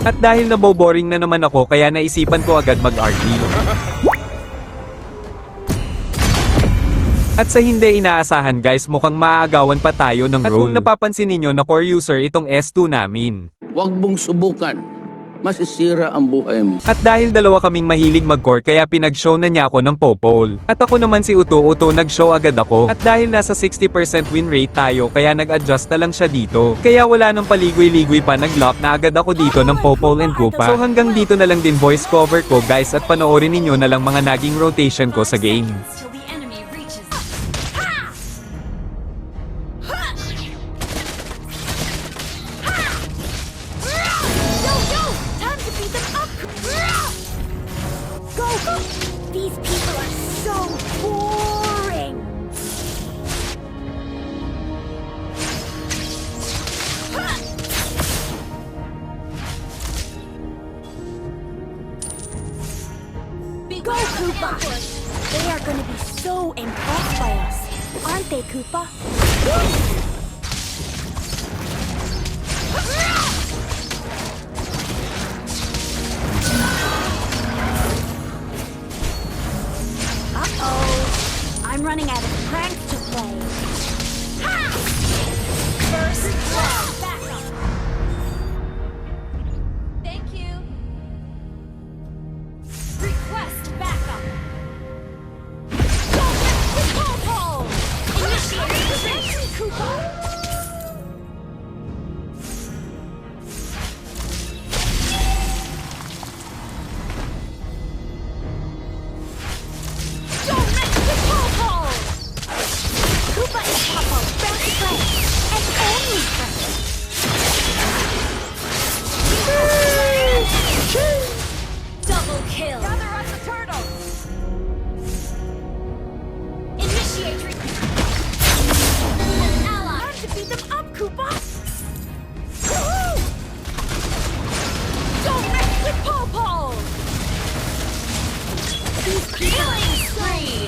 At dahil naboboring na naman ako kaya naisipan ko agad mag-RD. At sa hindi inaasahan guys mukhang maaagawan pa tayo ng role. At kung napapansin ninyo na core user itong S2 namin. Huwag mong subukan. Masisira ang buhay mo. At dahil dalawa kaming mahilig mag-core kaya pinag-show na niya ako ng Popol. At ako naman si Uto nag-show agad ako. At dahil nasa 60% win rate tayo kaya nag-adjust na lang siya dito. Kaya wala nang paligoy-ligoy pa nag-lock na agad ako dito ng Popol and Koopa. So hanggang dito na lang din voice cover ko guys at panoorin ninyo na lang mga naging rotation ko sa game. Till the enemy reaches. Yo, yo! Time to beat them up! Go, go! These people are so boring! Go, Koopa! They are gonna be so impressed by us, aren't they, Koopa? Uh-oh. I'm running out of pranks to play. First blood. Back up. Thank you. Request backup. Don't mess with Pole! Initiate retreat, Koopa. Don't mess with Pole! Koopa and Papa, best friends, and only friends. Double kill. Gather up the turtles. Initiate retreat. An ally. Time to beat them up, Koopa. Woohoo! Don't mess with Pole! Killing spree.